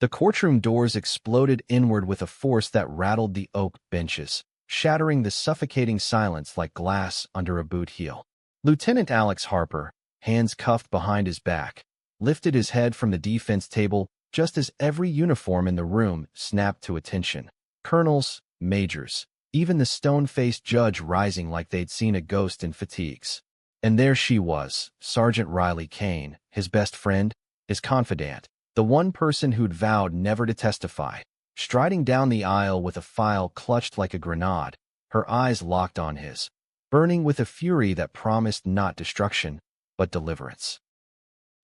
The courtroom doors exploded inward with a force that rattled the oak benches, shattering the suffocating silence like glass under a boot heel. Lieutenant Alex Harper, hands cuffed behind his back, lifted his head from the defense table just as every uniform in the room snapped to attention. Colonels, majors, even the stone-faced judge rising like they'd seen a ghost in fatigues. And there she was, Sergeant Riley Kane, his best friend, his confidant, the one person who'd vowed never to testify, striding down the aisle with a file clutched like a grenade, her eyes locked on his, burning with a fury that promised not destruction, but deliverance.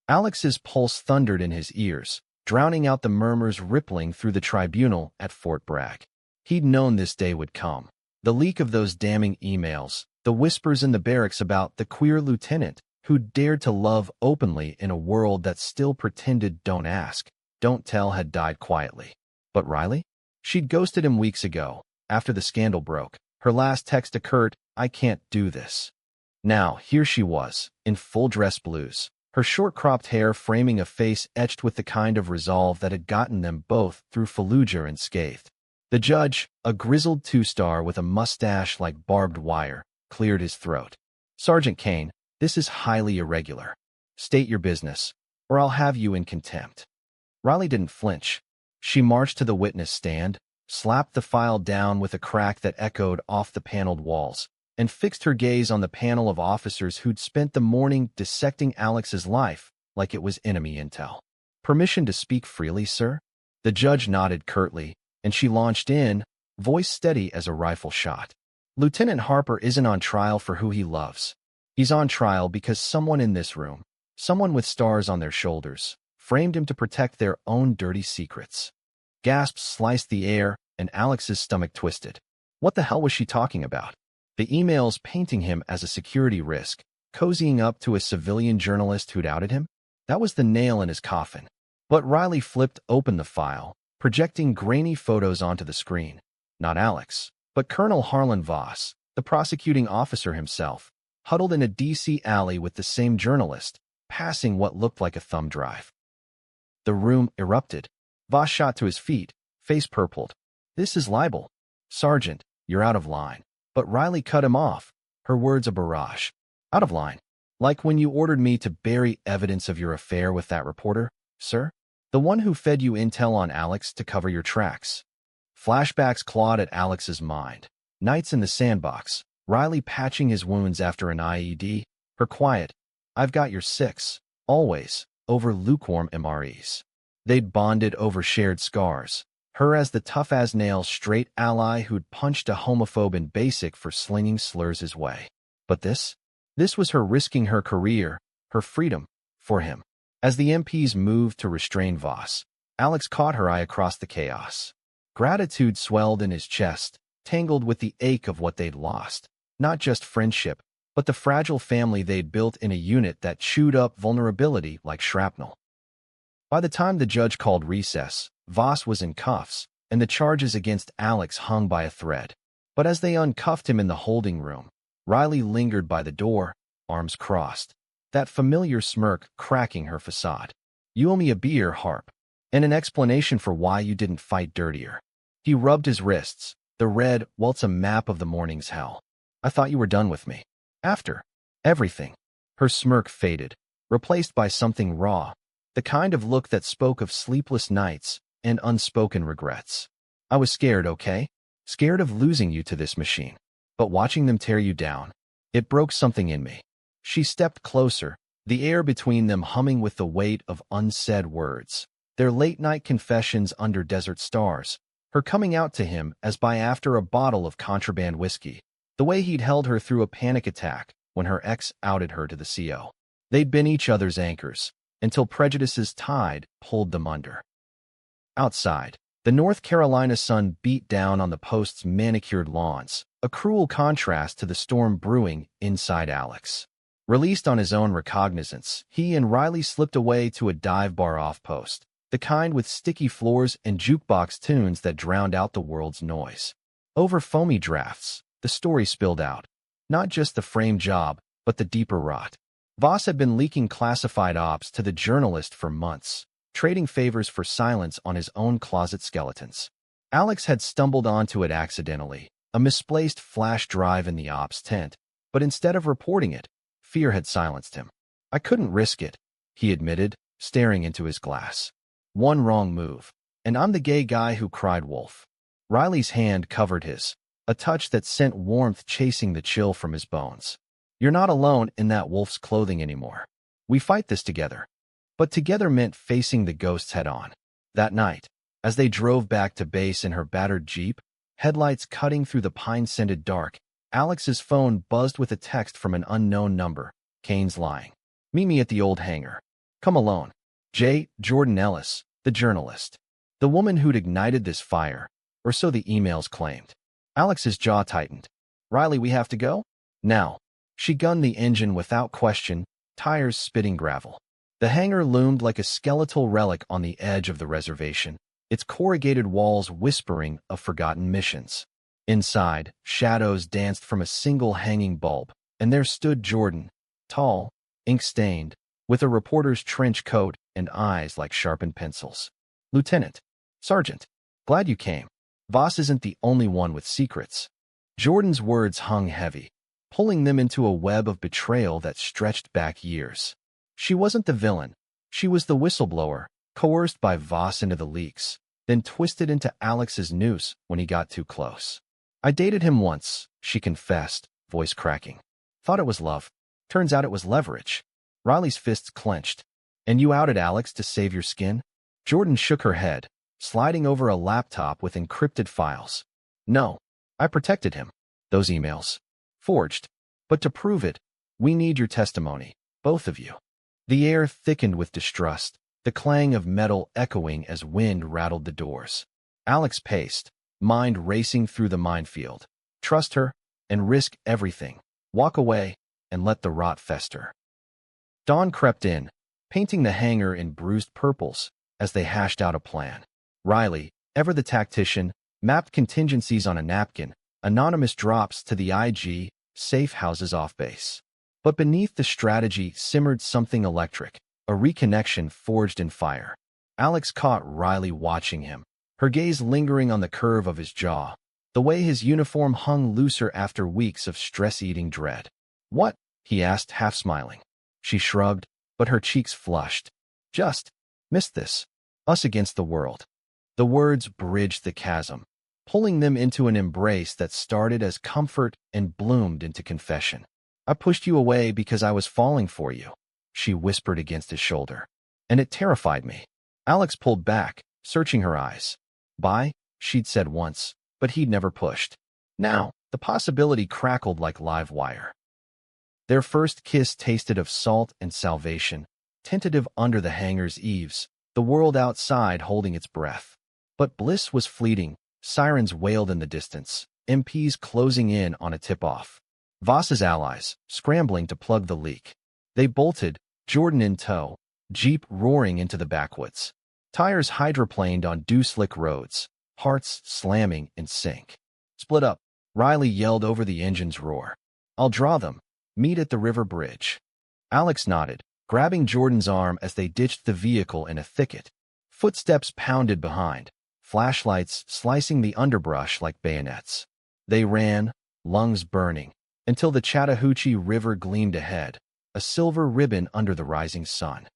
Alex's pulse thundered in his ears, drowning out the murmurs rippling through the tribunal at Fort Bragg. He'd known this day would come. The leak of those damning emails, the whispers in the barracks about the queer lieutenant who dared to love openly in a world that still pretended don't ask, don't tell had died quietly. But Riley? She'd ghosted him weeks ago, after the scandal broke. Her last text to Kurt, "I can't do this." Now, here she was, in full dress blues, her short-cropped hair framing a face etched with the kind of resolve that had gotten them both through Fallujah unscathed. The judge, a grizzled two-star with a mustache like barbed wire, cleared his throat. "Sergeant Kane, this is highly irregular. State your business, or I'll have you in contempt." Riley didn't flinch. She marched to the witness stand, slapped the file down with a crack that echoed off the paneled walls, and fixed her gaze on the panel of officers who'd spent the morning dissecting Alex's life like it was enemy intel. "Permission to speak freely, sir?" The judge nodded curtly, and she launched in, voice steady as a rifle shot. "Lieutenant Harper isn't on trial for who he loves. He's on trial because someone in this room, someone with stars on their shoulders, framed him to protect their own dirty secrets." Gasps sliced the air, and Alex's stomach twisted. What the hell was she talking about? The emails painting him as a security risk, cozying up to a civilian journalist who'd outed him? That was the nail in his coffin. But Riley flipped open the file, projecting grainy photos onto the screen. Not Alex, but Colonel Harlan Voss, the prosecuting officer himself, huddled in a D.C. alley with the same journalist, passing what looked like a thumb drive. The room erupted. Voss shot to his feet, face purpled. "This is libel. Sergeant, you're out of line." But Riley cut him off, her words a barrage. "Out of line? Like when you ordered me to bury evidence of your affair with that reporter, sir? The one who fed you intel on Alex to cover your tracks." Flashbacks clawed at Alex's mind. Nights in the sandbox, Riley patching his wounds after an IED, her quiet, "I've got your six," always, over lukewarm MREs. They'd bonded over shared scars, her as the tough-as-nails straight ally who'd punched a homophobe in basic for slinging slurs his way. But this was her risking her career, her freedom, for him. As the MPs moved to restrain Voss, Alex caught her eye across the chaos. Gratitude swelled in his chest, tangled with the ache of what they'd lost. Not just friendship, but the fragile family they'd built in a unit that chewed up vulnerability like shrapnel. By the time the judge called recess, Voss was in cuffs, and the charges against Alex hung by a thread. But as they uncuffed him in the holding room, Riley lingered by the door, arms crossed, that familiar smirk cracking her facade. "You owe me a beer, Harp, and an explanation for why you didn't fight dirtier." He rubbed his wrists, the red welts a map of the morning's hell. "I thought you were done with me. After everything." Her smirk faded, replaced by something raw, the kind of look that spoke of sleepless nights and unspoken regrets. "I was scared, okay? Scared of losing you to this machine. But watching them tear you down, it broke something in me." She stepped closer, the air between them humming with the weight of unsaid words. Their late-night confessions under desert stars, her coming out to him as by after a bottle of contraband whiskey, the way he'd held her through a panic attack when her ex outed her to the CO. They'd been each other's anchors, until prejudice's tide pulled them under. Outside, the North Carolina sun beat down on the post's manicured lawns, a cruel contrast to the storm brewing inside Alex. Released on his own recognizance, he and Riley slipped away to a dive bar off-post, the kind with sticky floors and jukebox tunes that drowned out the world's noise. Over foamy drafts, the story spilled out. Not just the frame job, but the deeper rot. Voss had been leaking classified ops to the journalist for months. trading favors for silence on his own closet skeletons. Alex had stumbled onto it accidentally, a misplaced flash drive in the ops tent, but instead of reporting it, fear had silenced him. I couldn't risk it, he admitted, staring into his glass. One wrong move, and I'm the gay guy who cried wolf. Riley's hand covered his, a touch that sent warmth chasing the chill from his bones. You're not alone in that wolf's clothing anymore. We fight this together. But together meant facing the ghosts head-on. That night, as they drove back to base in her battered Jeep, headlights cutting through the pine-scented dark, Alex's phone buzzed with a text from an unknown number. Kane's lying. Meet me at the old hangar. Come alone. J. Jordan Ellis, the journalist. The woman who'd ignited this fire, or so the emails claimed. Alex's jaw tightened. Riley, we have to go? Now. She gunned the engine without question, tires spitting gravel. The hangar loomed like a skeletal relic on the edge of the reservation, its corrugated walls whispering of forgotten missions. Inside, shadows danced from a single hanging bulb, and there stood Jordan, tall, ink-stained, with a reporter's trench coat and eyes like sharpened pencils. Lieutenant. Sergeant. Glad you came. Voss isn't the only one with secrets. Jordan's words hung heavy, pulling them into a web of betrayal that stretched back years. She wasn't the villain. She was the whistleblower, coerced by Voss into the leaks, then twisted into Alex's noose when he got too close. I dated him once, she confessed, voice cracking. Thought it was love. Turns out it was leverage. Riley's fists clenched. And you outed Alex to save your skin? Jordan shook her head, sliding over a laptop with encrypted files. No, I protected him. Those emails. Forged. But to prove it, we need your testimony, both of you. The air thickened with distrust, the clang of metal echoing as wind rattled the doors. Alex paced, mind racing through the minefield. Trust her, and risk everything. Walk away, and let the rot fester. Dawn crept in, painting the hangar in bruised purples, as they hashed out a plan. Riley, ever the tactician, mapped contingencies on a napkin, anonymous drops to the IG, safe houses off base. But beneath the strategy simmered something electric, a reconnection forged in fire. Alex caught Riley watching him, her gaze lingering on the curve of his jaw, the way his uniform hung looser after weeks of stress-eating dread. What? He asked, half smiling. She shrugged, but her cheeks flushed. Just missed this. Us against the world. The words bridged the chasm, pulling them into an embrace that started as comfort and bloomed into confession. I pushed you away because I was falling for you, she whispered against his shoulder. And it terrified me. Alex pulled back, searching her eyes. Bye, she'd said once, but he'd never pushed. Now, the possibility crackled like live wire. Their first kiss tasted of salt and salvation, tentative under the hangar's eaves, the world outside holding its breath. But bliss was fleeting, sirens wailed in the distance, MPs closing in on a tip-off. Voss's allies, scrambling to plug the leak. They bolted, Jordan in tow, Jeep roaring into the backwoods. Tires hydroplaned on dew-slick roads, hearts slamming in sync. Split up, Riley yelled over the engine's roar. I'll draw them. Meet at the river bridge. Alex nodded, grabbing Jordan's arm as they ditched the vehicle in a thicket. Footsteps pounded behind, flashlights slicing the underbrush like bayonets. They ran, lungs burning, until the Chattahoochee River gleamed ahead, a silver ribbon under the rising sun.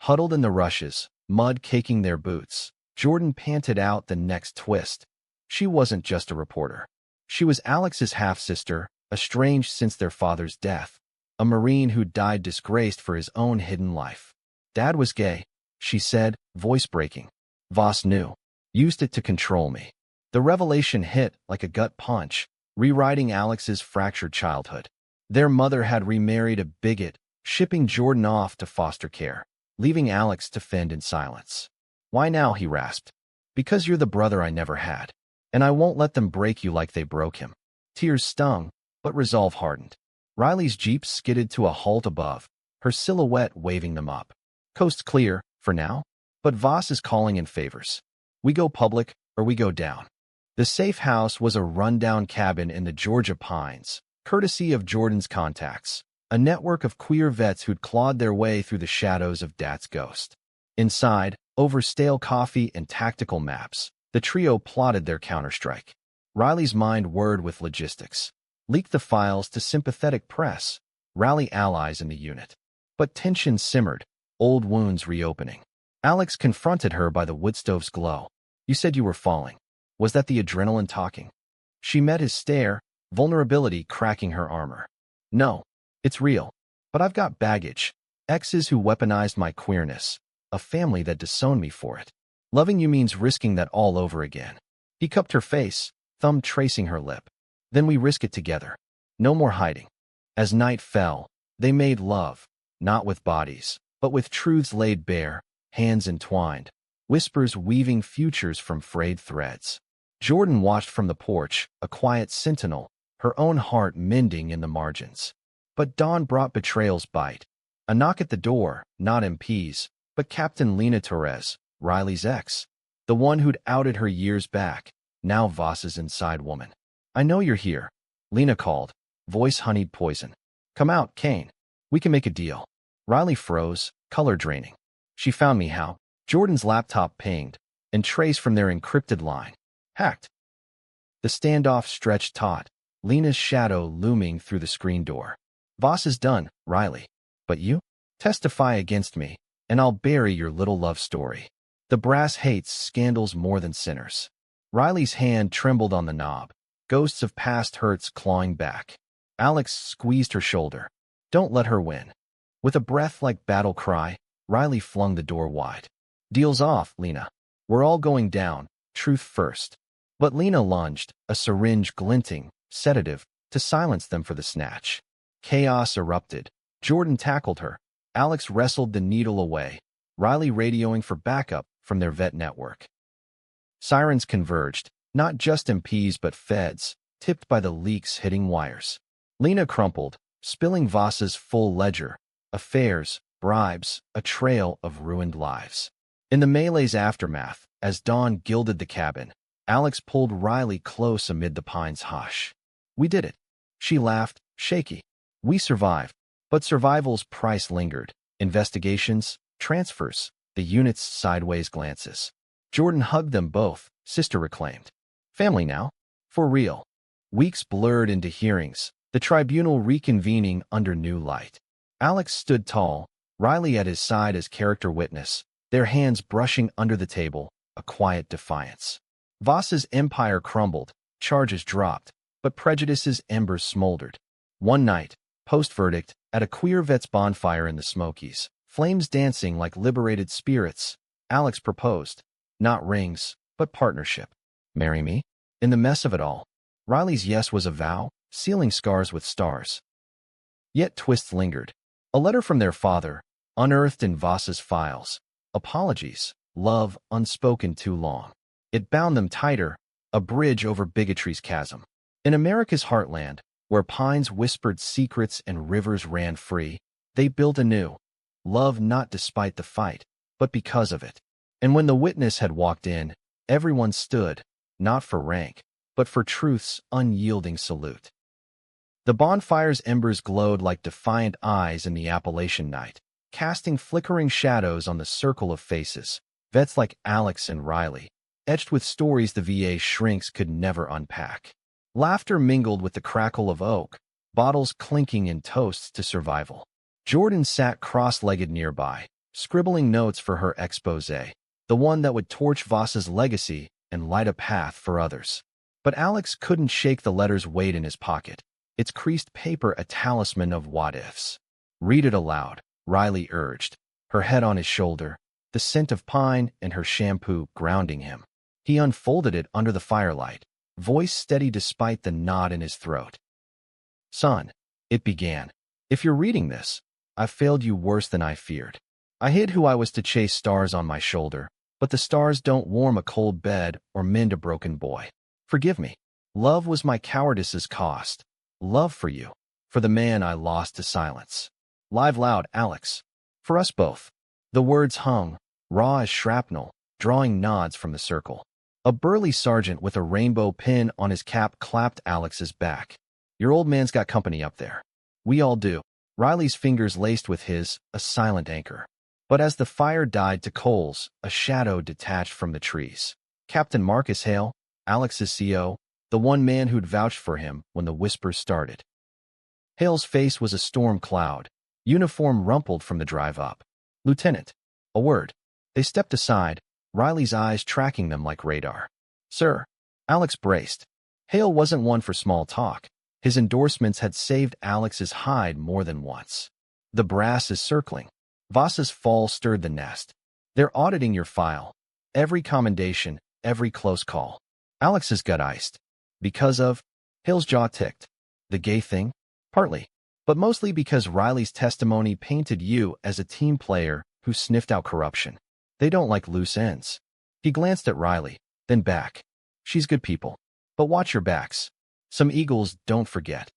Huddled in the rushes, mud caking their boots, Jordan panted out the next twist. She wasn't just a reporter. She was Alex's half-sister, estranged since their father's death, a Marine who died disgraced for his own hidden life. Dad was gay, she said, voice breaking. Voss knew. Used it to control me. The revelation hit like a gut punch, rewriting Alex's fractured childhood. Their mother had remarried a bigot, shipping Jordan off to foster care, leaving Alex to fend in silence. Why now, he rasped. Because you're the brother I never had. And I won't let them break you like they broke him. Tears stung, but resolve hardened. Riley's Jeep skidded to a halt above, her silhouette waving them up. Coast clear, for now. But Voss is calling in favors. We go public, or we go down. The safe house was a rundown cabin in the Georgia pines, courtesy of Jordan's contacts, a network of queer vets who'd clawed their way through the shadows of Dad's ghost. Inside, over stale coffee and tactical maps, the trio plotted their counterstrike. Riley's mind whirred with logistics. Leak the files to sympathetic press, rally allies in the unit. But tension simmered, old wounds reopening. Alex confronted her by the woodstove's glow. You said you were falling. Was that the adrenaline talking? She met his stare, vulnerability cracking her armor. No, it's real. But I've got baggage. Exes who weaponized my queerness. A family that disowned me for it. Loving you means risking that all over again. He cupped her face, thumb tracing her lip. Then we risk it together. No more hiding. As night fell, they made love, not with bodies, but with truths laid bare, hands entwined, whispers weaving futures from frayed threads. Jordan watched from the porch, a quiet sentinel, her own heart mending in the margins. But dawn brought betrayal's bite. A knock at the door, not MP's, but Captain Lena Torres, Riley's ex, the one who'd outed her years back, now Voss's inside woman. I know you're here, Lena called, voice honeyed poison. Come out, Kane. We can make a deal. Riley froze, color draining. She found me how. Jordan's laptop pinged, and traced from their encrypted line. Hacked. The standoff stretched taut, Lena's shadow looming through the screen door. Voss is done, Riley. But you? Testify against me, and I'll bury your little love story. The brass hates scandals more than sinners. Riley's hand trembled on the knob, ghosts of past hurts clawing back. Alex squeezed her shoulder. Don't let her win. With a breath like battle cry, Riley flung the door wide. Deal's off, Lena. We're all going down, truth first. But Lena lunged, a syringe glinting, sedative, to silence them for the snatch. Chaos erupted. Jordan tackled her. Alex wrestled the needle away, Riley radioing for backup from their vet network. Sirens converged, not just MPs but feds, tipped by the leaks hitting wires. Lena crumpled, spilling Voss's full ledger, affairs, bribes, a trail of ruined lives. In the melee's aftermath, as dawn gilded the cabin, Alex pulled Riley close amid the pine's hush. We did it. She laughed, shaky. We survived. But survival's price lingered. Investigations, transfers, the unit's sideways glances. Jordan hugged them both, sister reclaimed. Family now. For real. Weeks blurred into hearings, the tribunal reconvening under new light. Alex stood tall, Riley at his side as character witness, their hands brushing under the table, a quiet defiance. Voss's empire crumbled, charges dropped, but prejudice's embers smoldered. One night, post-verdict, at a queer vet's bonfire in the Smokies, flames dancing like liberated spirits, Alex proposed. Not rings, but partnership. Marry me? In the mess of it all, Riley's yes was a vow, sealing scars with stars. Yet twists lingered. A letter from their father, unearthed in Voss's files. Apologies, love unspoken too long. It bound them tighter, a bridge over bigotry's chasm. In America's heartland, where pines whispered secrets and rivers ran free, they built anew. Love not despite the fight, but because of it. And when the witness had walked in, everyone stood, not for rank, but for truth's unyielding salute. The bonfire's embers glowed like defiant eyes in the Appalachian night, casting flickering shadows on the circle of faces, vets like Alex and Riley, etched with stories the VA shrinks could never unpack. Laughter mingled with the crackle of oak, bottles clinking in toasts to survival. Jordan sat cross-legged nearby, scribbling notes for her exposé, the one that would torch Voss's legacy and light a path for others. But Alex couldn't shake the letter's weight in his pocket, its creased paper a talisman of what-ifs. Read it aloud, Riley urged, her head on his shoulder, the scent of pine and her shampoo grounding him. He unfolded it under the firelight, voice steady despite the knot in his throat. Son, it began. If you're reading this, I've failed you worse than I feared. I hid who I was to chase stars on my shoulder, but the stars don't warm a cold bed or mend a broken boy. Forgive me. Love was my cowardice's cost. Love for you, for the man I lost to silence. Live loud, Alex. For us both. The words hung, raw as shrapnel, drawing nods from the circle. A burly sergeant with a rainbow pin on his cap clapped Alex's back. Your old man's got company up there. We all do. Riley's fingers laced with his, a silent anchor. But as the fire died to coals, a shadow detached from the trees. Captain Marcus Hale, Alex's CO, the one man who'd vouched for him when the whispers started. Hale's face was a storm cloud, uniform rumpled from the drive up. "Lieutenant." A word. They stepped aside, Riley's eyes tracking them like radar. "Sir." Alex braced. Hale wasn't one for small talk. His endorsements had saved Alex's hide more than once. "The brass is circling." Voss's fall stirred the nest. "They're auditing your file. Every commendation, every close call." Alex's gut iced. "Because of?" Hale's jaw ticked. "The gay thing?" "Partly. But mostly because Riley's testimony painted you as a team player who sniffed out corruption. They don't like loose ends." He glanced at Riley, then back. "She's good people. But watch your backs. Some eagles don't forget."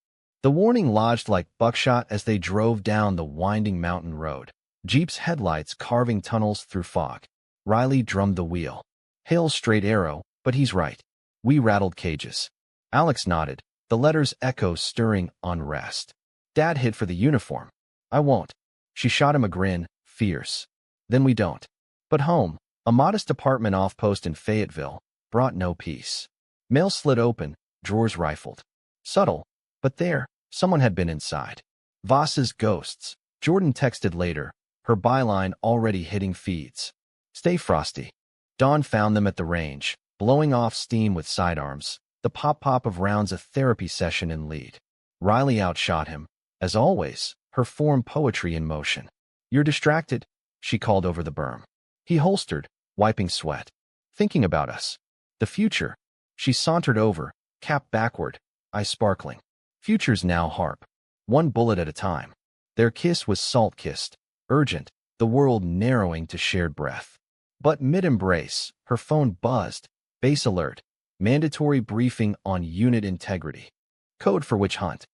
The warning lodged like buckshot as they drove down the winding mountain road. Jeep's headlights carving tunnels through fog. Riley drummed the wheel. "Hale's straight arrow, but he's right. We rattled cages." Alex nodded, the letters echo stirring unrest. "Dad hid for the uniform." "I won't." She shot him a grin, fierce. "Then we don't." But home, a modest apartment off-post in Fayetteville, brought no peace. Mail slid open, drawers rifled. Subtle, but there, someone had been inside. Voss's ghosts. Jordan texted later, her byline already hitting feeds. "Stay frosty." Dawn found them at the range, blowing off steam with sidearms, the pop-pop of rounds a therapy session in lead. Riley outshot him. As always, her form poetry in motion. "You're distracted," she called over the berm. He holstered, wiping sweat. "Thinking about us. The future." She sauntered over, cap backward, eyes sparkling. "Future's now harp. One bullet at a time." Their kiss was salt-kissed, urgent, the world narrowing to shared breath. But mid-embrace, her phone buzzed. Base alert. Mandatory briefing on unit integrity. Code for witch hunt.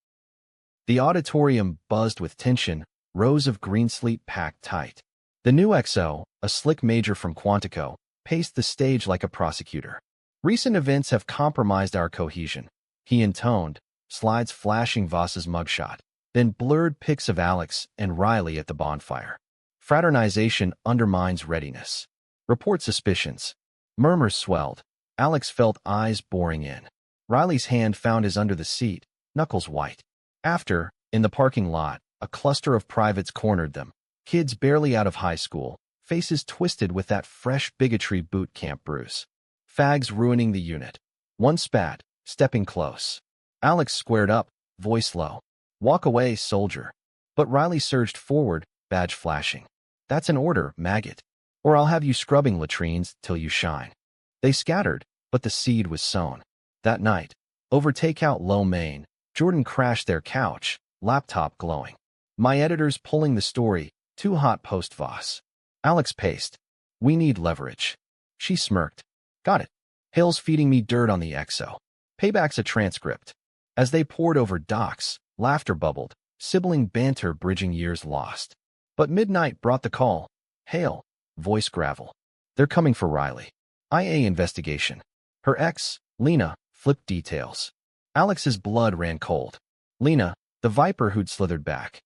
The auditorium buzzed with tension, rows of green sleep packed tight. The new XO, a slick major from Quantico, paced the stage like a prosecutor. "Recent events have compromised our cohesion," he intoned, slides flashing Voss's mugshot, then blurred pics of Alex and Riley at the bonfire. "Fraternization undermines readiness." Report suspicions. Murmurs swelled. Alex felt eyes boring in. Riley's hand found his under the seat, knuckles white. After, in the parking lot, a cluster of privates cornered them. Kids barely out of high school, faces twisted with that fresh bigotry boot camp bruise. Fags ruining the unit. One spat, stepping close. Alex squared up, voice low. "Walk away, soldier." But Riley surged forward, badge flashing. "That's an order, maggot. Or I'll have you scrubbing latrines till you shine." They scattered, but the seed was sown. That night, over takeout lo mein, Jordan crashed their couch, laptop glowing. "My editor's pulling the story, too hot post Voss." Alex paced. "We need leverage." She smirked. "Got it. Hale's feeding me dirt on the XO. Payback's a transcript." As they pored over docs, laughter bubbled, sibling banter bridging years lost. But midnight brought the call. "Hale." Voice gravel. "They're coming for Riley. IA investigation." Her ex, Lena, flipped details. Alex's blood ran cold. Lena, the viper who'd slithered back.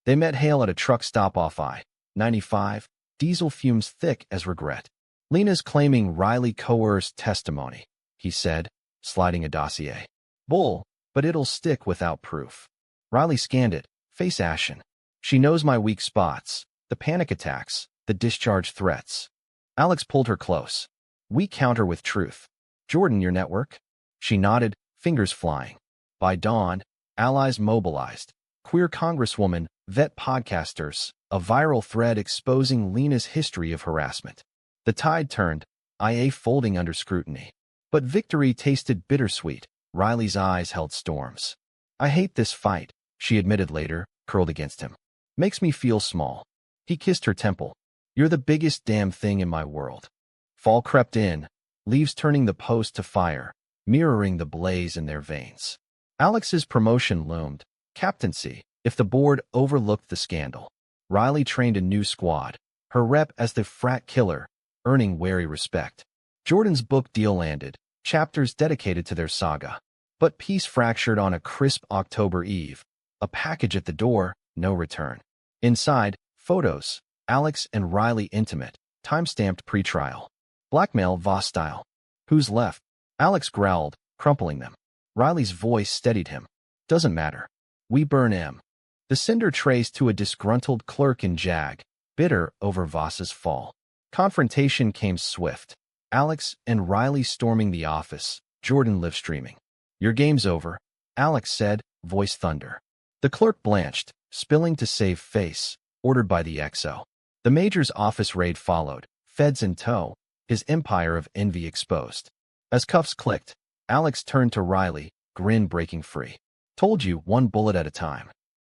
They met Hale at a truck stop off I-95, diesel fumes thick as regret. "Lena's claiming Riley coerced testimony," he said, sliding a dossier. "Bull, but it'll stick without proof." Riley scanned it, face ashen. "She knows my weak spots, the panic attacks, the discharge threats." Alex pulled her close. "We counter with truth." "Jordan, your network?" She nodded, fingers flying. By dawn, allies mobilized. Queer congresswoman, vet podcasters, a viral thread exposing Lena's history of harassment. The tide turned, IA folding under scrutiny. But victory tasted bittersweet. Riley's eyes held storms. "I hate this fight," she admitted later, curled against him. "Makes me feel small." He kissed her temple. "You're the biggest damn thing in my world." Fall crept in, leaves turning the post to fire, mirroring the blaze in their veins. Alex's promotion loomed, captaincy, if the board overlooked the scandal. Riley trained a new squad, her rep as the frat killer, earning wary respect. Jordan's book deal landed, chapters dedicated to their saga. But peace fractured on a crisp October eve. A package at the door, no return. Inside, photos, Alex and Riley intimate, time-stamped pretrial. Blackmail Voss style. Who's left? Alex growled, crumpling them. Riley's voice steadied him. Doesn't matter. We burn M. The cinder traced to a disgruntled clerk in JAG, bitter over Voss's fall. Confrontation came swift. Alex and Riley storming the office, Jordan live-streaming. Your game's over, Alex said, voice thunder. The clerk blanched, spilling to save face, ordered by the XO. The major's office raid followed, feds in tow, his empire of envy exposed. As cuffs clicked, Alex turned to Riley, grin breaking free. Told you, one bullet at a time.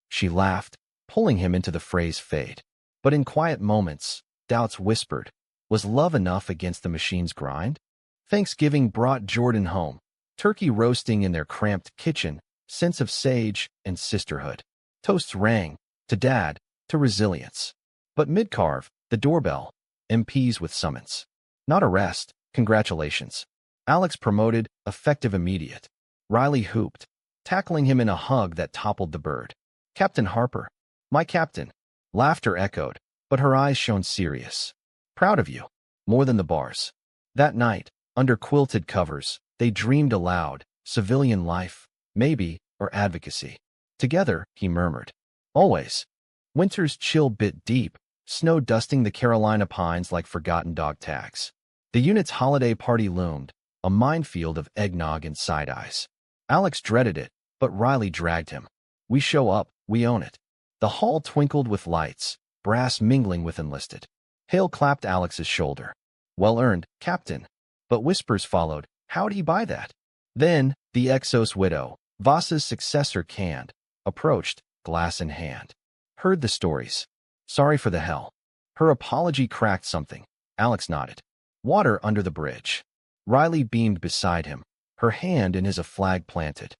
She laughed, pulling him into the fray's fade. But in quiet moments, doubts whispered, was love enough against the machine's grind? Thanksgiving brought Jordan home, turkey roasting in their cramped kitchen, sense of sage and sisterhood. Toasts rang, to dad, to resilience. But mid-carve, the doorbell, MPs with summons. Not arrest, congratulations. Alex promoted, effective immediate. Riley hooped, tackling him in a hug that toppled the bird. Captain Harper. My captain. Laughter echoed, but her eyes shone serious. Proud of you. More than the bars. That night, under quilted covers, they dreamed aloud, civilian life, maybe, or advocacy. Together, he murmured. Always. Winter's chill bit deep, snow dusting the Carolina pines like forgotten dog tags. The unit's holiday party loomed, a minefield of eggnog and side-eyes. Alex dreaded it, but Riley dragged him. We show up, we own it. The hall twinkled with lights, brass mingling with enlisted. Hale clapped Alex's shoulder. Well earned, Captain. But whispers followed. How'd he buy that? Then, the Exos widow, Voss's successor canned, approached, glass in hand. Heard the stories. Sorry for the hell. Her apology cracked something. Alex nodded. Water under the bridge. Riley beamed beside him, her hand in his a flag planted.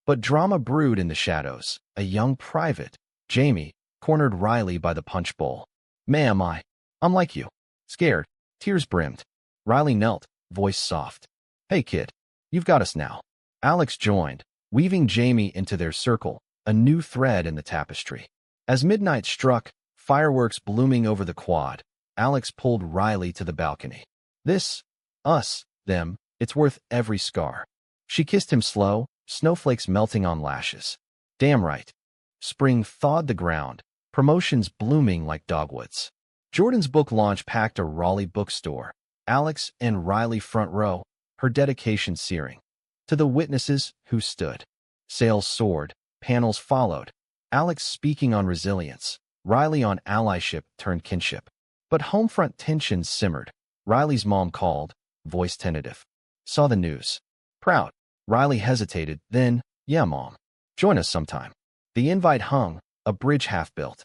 But drama brewed in the shadows. A young private, Jamie, cornered Riley by the punch bowl. Ma'am, I'm like you. Scared. Tears brimmed. Riley knelt, voice soft. Hey kid, you've got us now. Alex joined, weaving Jamie into their circle, a new thread in the tapestry. As midnight struck, fireworks blooming over the quad, Alex pulled Riley to the balcony. This, us, them, it's worth every scar. She kissed him slow, snowflakes melting on lashes. Damn right. Spring thawed the ground, promotions blooming like dogwoods. Jordan's book launch packed a Raleigh bookstore. Alex and Riley front row, her dedication searing. To the witnesses who stood. Sales soared, panels followed. Alex speaking on resilience, Riley on allyship turned kinship. But homefront tensions simmered. Riley's mom called, voice tentative. Saw the news. Proud. Riley hesitated, then, yeah, Mom. Join us sometime. The invite hung, a bridge half-built.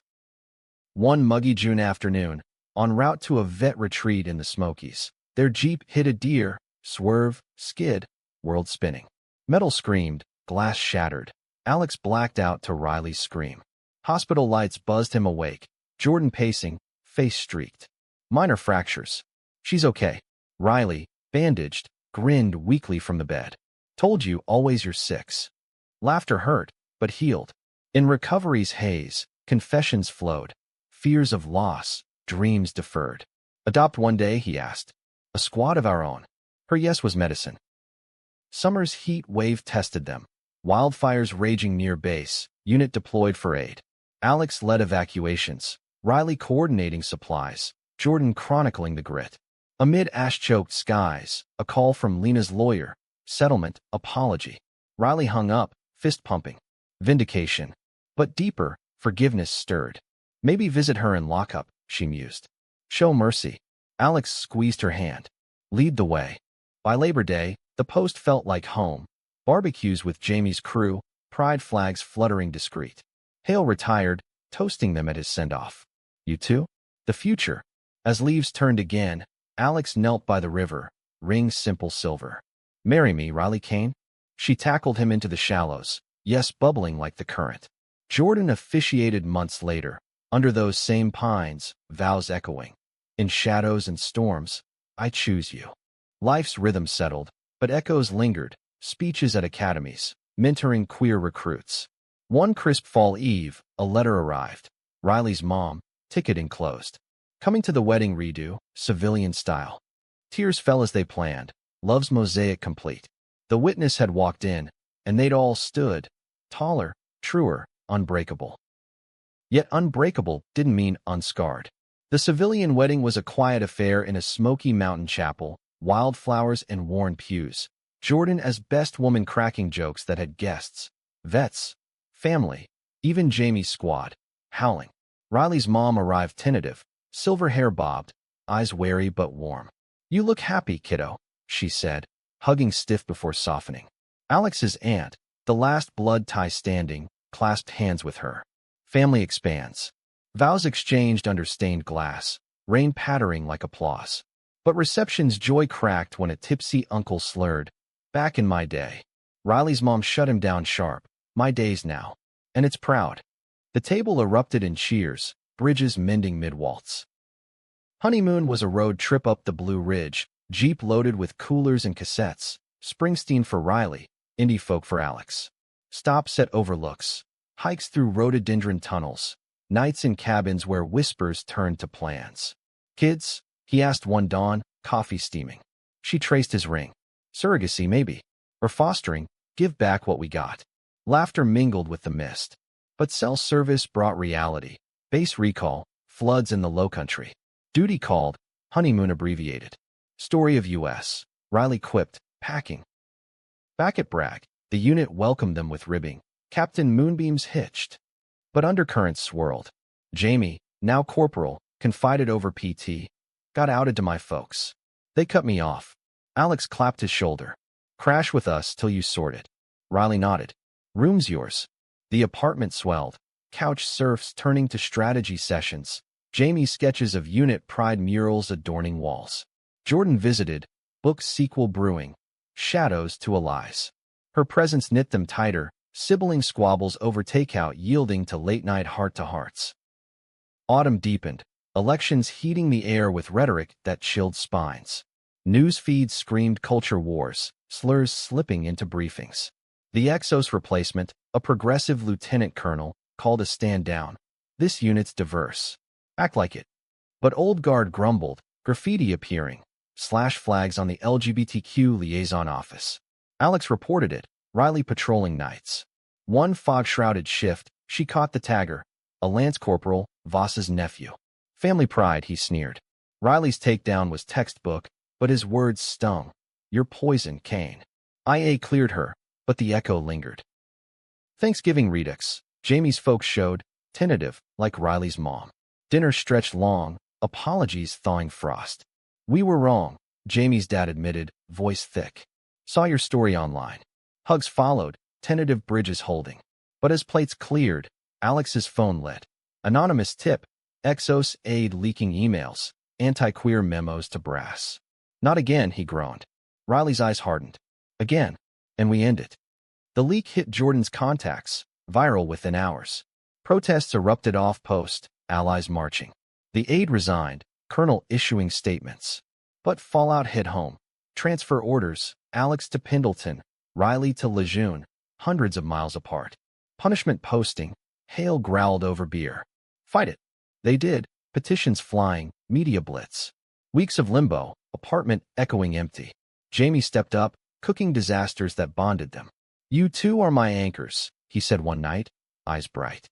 One muggy June afternoon, en route to a vet retreat in the Smokies, their Jeep hit a deer, swerve, skid, world spinning. Metal screamed, glass shattered. Alex blacked out to Riley's scream. Hospital lights buzzed him awake. Jordan pacing, face streaked. Minor fractures. She's okay. Riley, bandaged, grinned weakly from the bed. Told you always you're six. Laughter hurt, but healed. In recovery's haze, confessions flowed. Fears of loss, dreams deferred. Adopt one day, he asked. A squad of our own. Her yes was medicine. Summer's heat wave tested them. Wildfires raging near base, unit deployed for aid. Alex led evacuations, Riley coordinating supplies, Jordan chronicling the grit. Amid ash-choked skies, a call from Lena's lawyer, settlement, apology. Riley hung up, fist pumping. Vindication. But deeper, forgiveness stirred. Maybe visit her in lockup, she mused. Show mercy. Alex squeezed her hand. Lead the way. By Labor Day, the post felt like home. Barbecues with Jamie's crew, pride flags fluttering discreet. Hale retired, toasting them at his send-off. You too? The future. As leaves turned again, Alex knelt by the river, ring simple silver. Marry me, Riley Kane? She tackled him into the shallows, yes, bubbling like the current. Jordan officiated months later, under those same pines, vows echoing. In shadows and storms, I choose you. Life's rhythm settled, but echoes lingered, speeches at academies, mentoring queer recruits. One crisp fall eve, a letter arrived. Riley's mom, ticket enclosed. Coming to the wedding redo, civilian style. Tears fell as they planned, love's mosaic complete. The witness had walked in, and they'd all stood, taller, truer, unbreakable. Yet unbreakable didn't mean unscarred. The civilian wedding was a quiet affair in a smoky mountain chapel, wildflowers and worn pews. Jordan as best woman cracking jokes that had guests, vets, family, even Jamie's squad, howling. Riley's mom arrived tentative, silver hair bobbed, eyes wary but warm. "You look happy, kiddo," she said, hugging stiff before softening. Alex's aunt, the last blood tie standing, clasped hands with her. Family expands. Vows exchanged under stained glass, rain pattering like applause. But reception's joy cracked when a tipsy uncle slurred, "Back in my day." Riley's mom shut him down sharp. "My days now." And it's proud. The table erupted in cheers, Bridges mending mid-waltz. Honeymoon was a road trip up the Blue Ridge, Jeep loaded with coolers and cassettes, Springsteen for Riley, indie folk for Alex. Stops at overlooks, hikes through rhododendron tunnels, nights in cabins where whispers turned to plans. "Kids?" he asked one dawn, coffee steaming. She traced his ring. "Surrogacy, maybe. Or fostering, give back what we got." Laughter mingled with the mist. But cell service brought reality. Base recall, floods in the lowcountry. Duty called, honeymoon abbreviated. Story of U.S. Riley quipped, "Packing." Back at Bragg, the unit welcomed them with ribbing. Captain Moonbeams hitched. But undercurrents swirled. Jamie, now corporal, confided over PT. "Got outed to my folks. They cut me off." Alex clapped his shoulder. "Crash with us till you sort it." Riley nodded. "Room's yours." The apartment swelled. Couch surfs turning to strategy sessions. Jamie's sketches of unit pride murals adorning walls. Jordan visited, book sequel brewing. Shadows to Allies. Her presence knit them tighter, sibling squabbles over takeout yielding to late-night heart-to-hearts. Autumn deepened, elections heating the air with rhetoric that chilled spines. News feeds screamed culture wars, slurs slipping into briefings. The Exos replacement, a progressive lieutenant colonel, called a stand down. "This unit's diverse. Act like it." But Old Guard grumbled, graffiti appearing, slash flags on the LGBTQ liaison office. Alex reported it, Riley patrolling nights. One fog-shrouded shift, she caught the tagger, a lance corporal, Voss's nephew. "Family pride," he sneered. Riley's takedown was textbook, but his words stung. "You're poison, Kane." IA cleared her, but the echo lingered. Thanksgiving redux. Jamie's folks showed, tentative, like Riley's mom. Dinner stretched long, apologies thawing frost. "We were wrong," Jamie's dad admitted, voice thick. "Saw your story online." Hugs followed, tentative Bridges holding. But as plates cleared, Alex's phone lit. Anonymous tip, Exos aide leaking emails, anti-queer memos to brass. "Not again," he groaned. Riley's eyes hardened. "Again. And we end it." The leak hit Jordan's contacts, viral within hours. Protests erupted off-post, allies marching. The aide resigned, colonel issuing statements. But fallout hit home. Transfer orders, Alex to Pendleton, Riley to Lejeune, hundreds of miles apart. Punishment posting, Hale growled over beer. "Fight it." They did, petitions flying, media blitz. Weeks of limbo, apartment echoing empty. Jamie stepped up, cooking disasters that bonded them. "You two are my anchors," he said one night, eyes bright.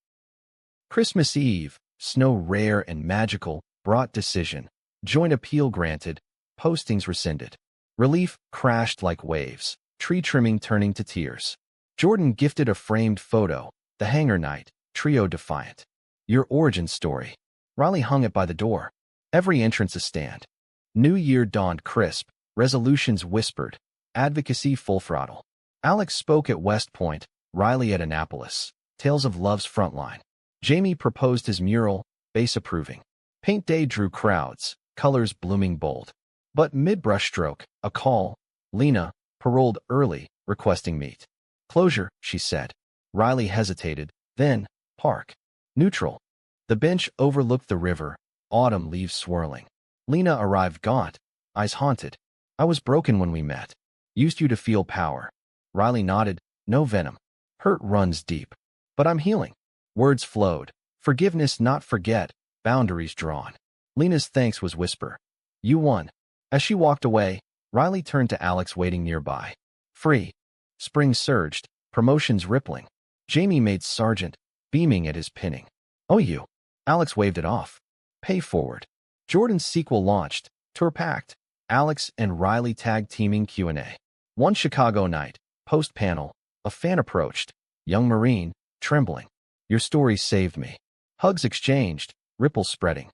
Christmas Eve, snow rare and magical, brought decision. Joint appeal granted, postings rescinded. Relief crashed like waves, tree trimming turning to tears. Jordan gifted a framed photo, the hangar night, trio defiant. "Your origin story." Riley hung it by the door. Every entrance a stand. New Year dawned crisp, resolutions whispered, advocacy full throttle. Alex spoke at West Point, Riley at Annapolis, tales of love's frontline. Jamie proposed his mural, base approving. Paint day drew crowds, colors blooming bold. But mid-brushstroke, a call, Lena, paroled early, requesting meet. "Closure," she said. Riley hesitated, then, park. Neutral. The bench overlooked the river, autumn leaves swirling. Lena arrived gaunt, eyes haunted. "I was broken when we met. Used you to feel power." Riley nodded, no venom. "Hurt runs deep. But I'm healing." Words flowed. "Forgiveness, not forget." boundaries drawn. Lena's thanks was whisper. You won. As she walked away, Riley turned to Alex waiting nearby. Free. Spring surged, promotions rippling. Jamie made sergeant, beaming at his pinning. Oh, you. Alex waved it off. Pay forward. Jordan's sequel launched, tour packed. Alex and Riley tag teaming Q&A. One Chicago night, post-panel, a fan approached. Young Marine, trembling. Your story saved me. Hugs exchanged, ripples spreading.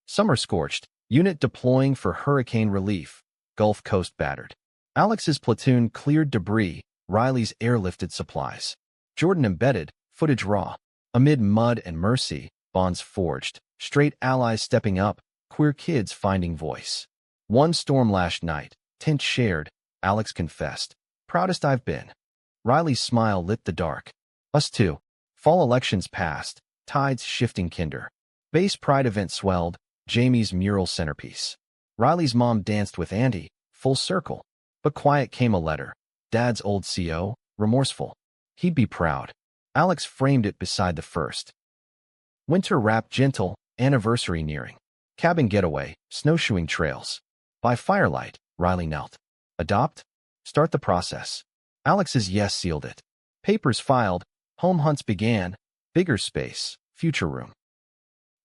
Summer scorched, unit deploying for hurricane relief. Gulf Coast battered. Alex's platoon cleared debris, Riley's airlifted supplies. Jordan embedded, footage raw. Amid mud and mercy, bonds forged. Straight allies stepping up, queer kids finding voice. One storm-lashed night, tint shared, Alex confessed. Proudest I've been. Riley's smile lit the dark. Us too. Fall elections passed, tides shifting kinder. Base pride event swelled, Jamie's mural centerpiece. Riley's mom danced with Andy, full circle. But quiet came a letter. Dad's old CO, remorseful. He'd be proud. Alex framed it beside the first. Winter wrapped gentle, anniversary nearing. Cabin getaway, snowshoeing trails. By firelight, Riley knelt. Adopt? Start the process. Alex's yes sealed it. Papers filed, home hunts began, bigger space, future room.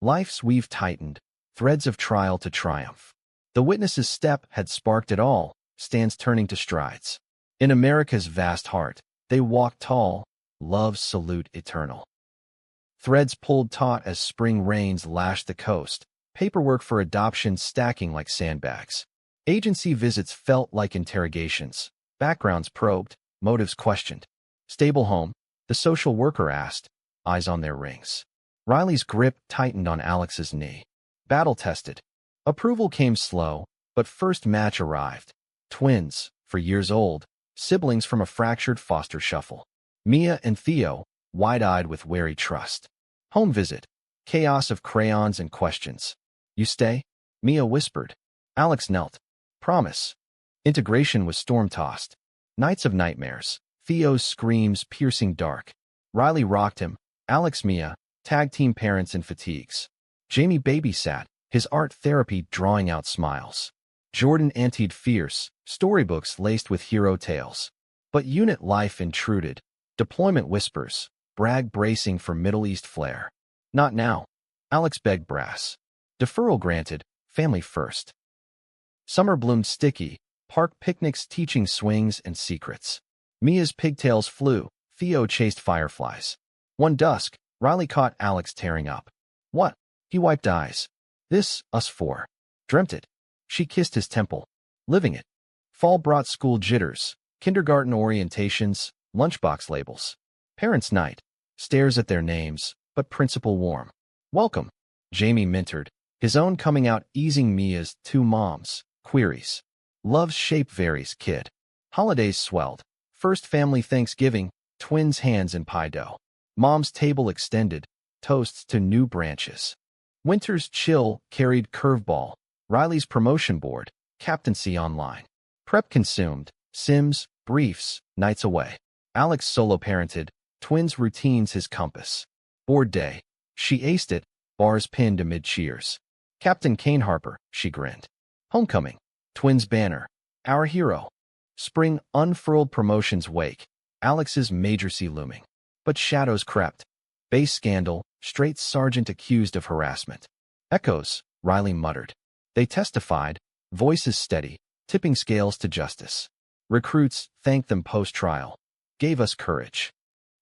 Life's weave tightened, threads of trial to triumph. The witness's step had sparked it all, stands turning to strides. In America's vast heart, they walk tall, love's salute eternal. Threads pulled taut as spring rains lashed the coast, paperwork for adoption stacking like sandbags. Agency visits felt like interrogations, backgrounds probed, motives questioned. Stable home, the social worker asked, eyes on their rings. Riley's grip tightened on Alex's knee. Battle-tested. Approval came slow, but first match arrived. Twins, for years old, siblings from a fractured foster shuffle. Mia and Theo, wide-eyed with wary trust. Home visit. Chaos of crayons and questions. You stay? Mia whispered. Alex knelt. Promise. Integration was storm-tossed. Nights of nightmares. Theo's screams piercing dark. Riley rocked him. Alex Mia, tag team parents in fatigues. Jamie babysat, his art therapy drawing out smiles. Jordan anteed fierce, storybooks laced with hero tales. But unit life intruded. Deployment whispers, brag bracing for Middle East flair. Not now. Alex begged brass. Deferral granted, family first. Summer bloomed sticky, park picnics teaching swings and secrets. Mia's pigtails flew, Theo chased fireflies. One dusk, Riley caught Alex tearing up. What? He wiped eyes. This, us four. Dreamt it. She kissed his temple. Living it. Fall brought school jitters, kindergarten orientations, lunchbox labels. Parents' night. Stares at their names, but principal warm. Welcome. Jamie mintered, his own coming out easing Mia's two moms. Queries. Love's shape varies, kid. Holidays swelled. First family Thanksgiving, twins' hands in pie dough. Mom's table extended, toasts to new branches. Winter's chill carried curveball, Riley's promotion board, captaincy online. Prep consumed, Sims, briefs, nights away. Alex solo parented, twins' routines his compass. Board day. She aced it, bars pinned amid cheers. Captain Kane Harper, she grinned. Homecoming. Twins banner. Our hero. Spring unfurled promotions wake. Alex's major C looming. But shadows crept. Base scandal, straight sergeant accused of harassment. Echoes, Riley muttered. They testified, voices steady, tipping scales to justice. Recruits thanked them post-trial. Gave us courage.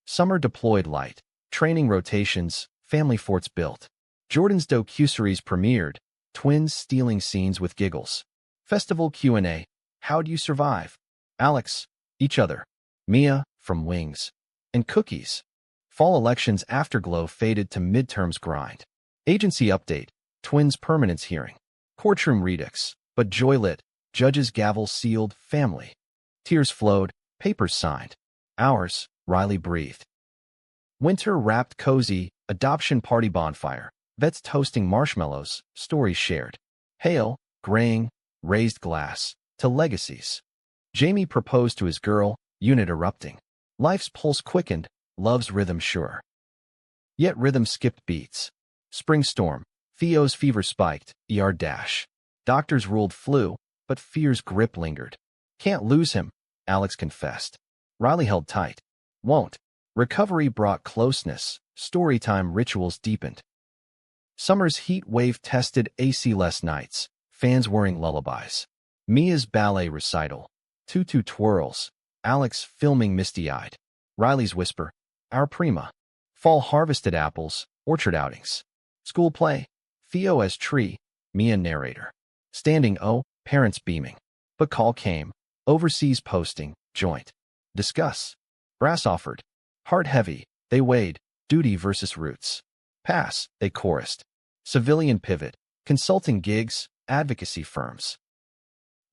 Summer deployed light. Training rotations, family forts built. Jordan's docuseries premiered, twins stealing scenes with giggles. Festival Q&A, how'd you survive? Alex, each other. Mia, from wings. And cookies. Fall elections afterglow faded to midterms grind. Agency update, twins permanence hearing. Courtroom redux, but joy lit, judge's gavel sealed, family. Tears flowed, papers signed. Ours, Riley breathed. Winter wrapped cozy, adoption party bonfire. Vets toasting marshmallows, stories shared. Hail, graying, raised glass, to legacies. Jamie proposed to his girl, unit erupting. Life's pulse quickened, love's rhythm sure. Yet rhythm skipped beats. Spring storm, Theo's fever spiked, ER dash. Doctors ruled flu, but fear's grip lingered. Can't lose him, Alex confessed. Riley held tight. Won't. Recovery brought closeness. Storytime rituals deepened. Summer's heat wave tested AC-less nights. Fans whirring lullabies. Mia's ballet recital. Tutu twirls. Alex filming misty-eyed. Riley's whisper. Our prima. Fall harvested apples. Orchard outings. School play. Theo as tree. Mia narrator. Standing O. Parents beaming. But call came. Overseas posting. Joint. Discuss. Brass offered. Heart heavy. They weighed. Duty versus roots. Pass. They chorused. Civilian pivot. Consulting gigs. Advocacy firms.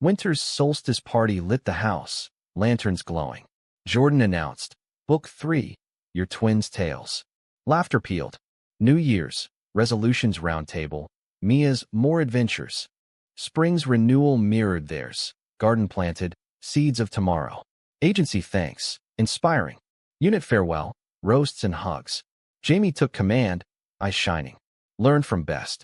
Winter's solstice party lit the house. Lanterns glowing. Jordan announced. Book 3. Your twins' tales. Laughter pealed. New Year's. Resolutions roundtable. Mia's more adventures. Spring's renewal mirrored theirs. Garden planted. Seeds of tomorrow. Agency thanks. Inspiring. Unit farewell. Roasts and hugs. Jamie took command. Eyes shining. Learned from best.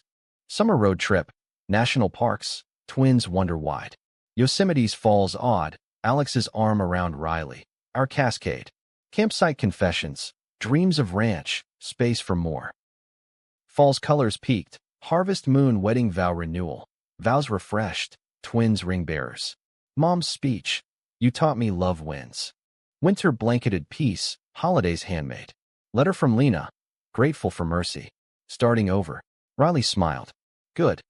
Summer road trip. National parks. Twins wonder wide. Yosemite's falls odd. Alex's arm around Riley. Our cascade. Campsite confessions. Dreams of ranch. Space for more. Fall's colors peaked. Harvest moon wedding vow renewal. Vows refreshed. Twins ring bearers. Mom's speech. You taught me love wins. Winter blanketed peace. Holidays handmade. Letter from Lena. Grateful for mercy. Starting over. Riley smiled. Good.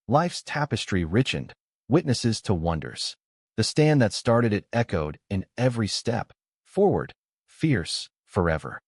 Life's tapestry richened. Witnesses to wonders. The stand that started it echoed in every step. Forward. Fierce. Forever.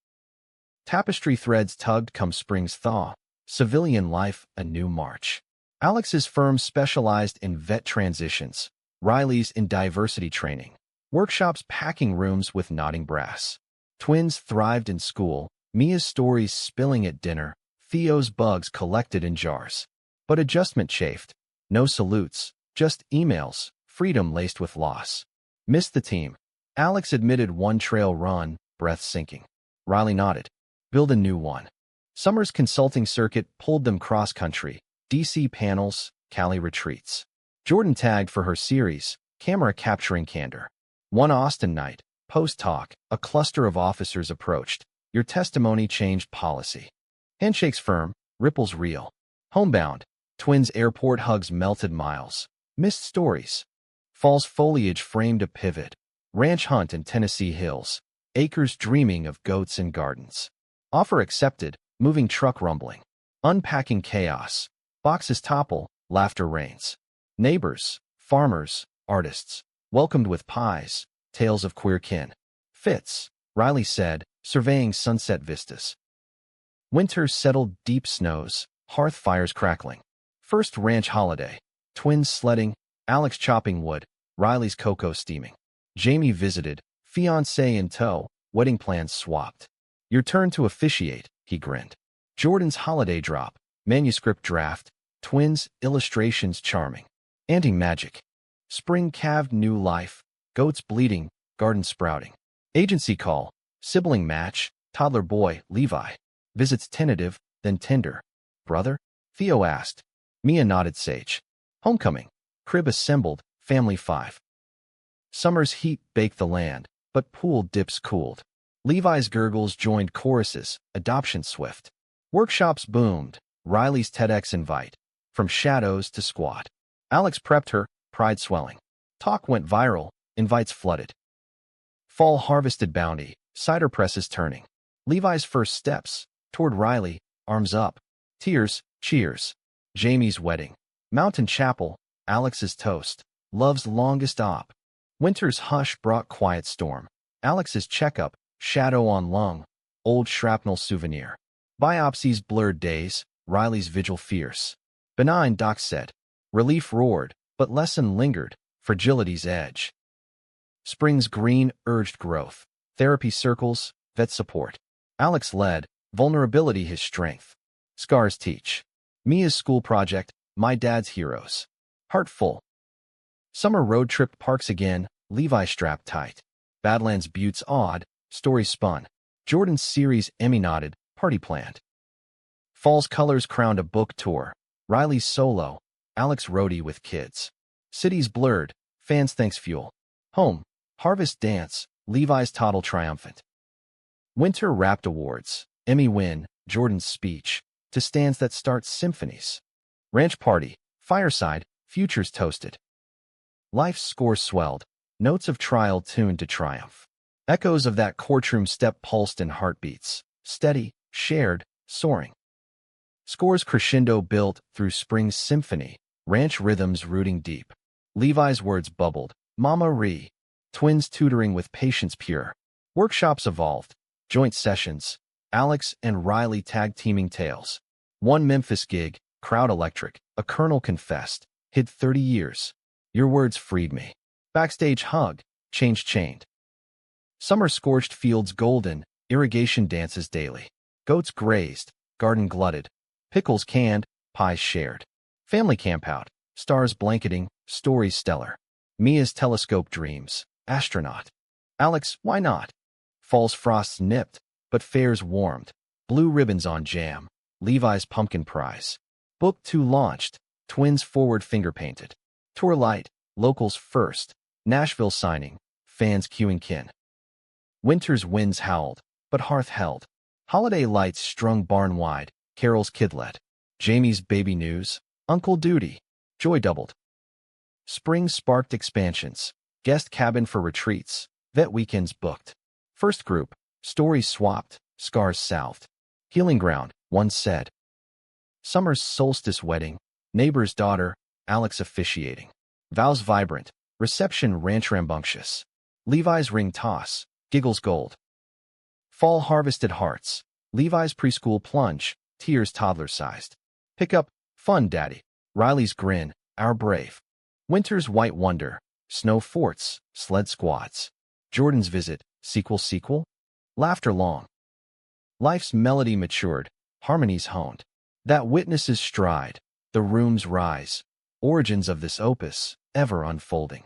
Tapestry threads tugged come spring's thaw. Civilian life a new march. Alex's firm specialized in vet transitions. Riley's in diversity training. Workshops packing rooms with nodding brass. Twins thrived in school. Mia's stories spilling at dinner. Theo's bugs collected in jars. But adjustment chafed. No salutes. Just emails. Freedom laced with loss. Missed the team. Alex admitted one trail run. Breath sinking. Riley nodded. Build a new one. Summer's consulting circuit pulled them cross-country. DC panels. Cali retreats. Jordan tagged for her series. Camera capturing candor. One Austin night. Post-talk. A cluster of officers approached. Your testimony changed policy. Handshakes firm. Ripples real. Homebound. Twins airport hugs melted miles. Missed stories. Fall's foliage framed a pivot. Ranch hunt in Tennessee hills. Acres dreaming of goats and gardens. Offer accepted. Moving truck rumbling. Unpacking chaos. Boxes topple. Laughter reigns. Neighbors. Farmers. Artists. Welcomed with pies. Tales of queer kin. Fits. Riley said, surveying sunset vistas. Winter settled deep snows. Hearth fires crackling. First ranch holiday. Twins sledding. Alex chopping wood. Riley's cocoa steaming. Jamie visited. Fiancé in tow. Wedding plans swapped. Your turn to officiate, he grinned. Jordan's holiday drop. Manuscript draft. Twins illustrations charming. Auntie magic. Spring calved new life. Goats bleeding. Garden sprouting. Agency call. Sibling match. Toddler boy, Levi. Visits tentative, then tender. Brother? Theo asked. Mia nodded sage. Homecoming. Crib assembled. Family 5. Summer's heat baked the land, but pool dips cooled. Levi's gurgles joined choruses. Adoption swift. Workshops boomed. Riley's TEDx invite. From shadows to squad. Alex prepped her. Pride swelling. Talk went viral. Invites flooded. Fall harvested bounty. Cider presses turning. Levi's first steps. Toward Riley. Arms up. Tears. Cheers. Jamie's wedding. Mountain chapel. Alex's toast. Love's longest op. Winter's hush brought quiet storm. Alex's checkup. Shadow on lung. Old shrapnel souvenir. Biopsies blurred days. Riley's vigil fierce. Benign, doc said. Relief roared, but lesson lingered. Fragility's edge. Spring's green urged growth. Therapy circles. Vet support. Alex led. Vulnerability his strength. Scars teach. Mia's school project. My dad's heroes. Heart full. Summer road trip parks again. Levi strapped tight. Badlands buttes odd. Story spun. Jordan's series Emmy nodded. Party planned. Fall's colors crowned a book tour. Riley's solo, Alex roadie with kids. Cities blurred, fans thanks fuel. Home, Harvest dance, Levi's toddle triumphant. Winter Wrapped Awards, Emmy win, Jordan's speech, to stands that start symphonies. Ranch party, fireside, futures toasted. Life's score swelled, notes of trial tuned to triumph. Echoes of that courtroom step pulsed in heartbeats, steady, shared, soaring. Scores crescendo built through spring's symphony, ranch rhythms rooting deep. Levi's words bubbled, Mama Ree, twins tutoring with patience pure. Workshops evolved, joint sessions, Alex and Riley tag-teaming tales. One Memphis gig, crowd electric, a colonel confessed, hid 30 years. Your words freed me. Backstage hug, change chained. Summer scorched fields golden, irrigation dances daily. Goats grazed, garden glutted. Pickles canned, pies shared. Family campout, stars blanketing, stories stellar. Mia's telescope dreams, astronaut. Alex, why not? Fall's frosts nipped, but fairs warmed. Blue ribbons on jam, Levi's pumpkin prize. Book 2 launched, twins forward finger painted. Tour light, locals first. Nashville signing, fans queuing kin. Winter's winds howled, but hearth held. Holiday lights strung barn wide, Carol's kidlet. Jamie's baby news, Uncle Duty. Joy doubled. Spring sparked expansions, guest cabin for retreats, vet weekends booked. First group, stories swapped, scars salved. Healing ground, one said. Summer's solstice wedding, neighbor's daughter, Alex officiating. Vows vibrant, reception ranch rambunctious. Levi's ring toss, giggles gold. Fall harvested hearts, Levi's preschool plunge, tears toddler-sized. Pickup, fun daddy, Riley's grin, our brave. Winter's white wonder, snow forts, sled squads. Jordan's visit, sequel. Laughter long. Life's melody matured, harmonies honed. That witnesses stride, the rooms rise. Origins of this opus, ever unfolding.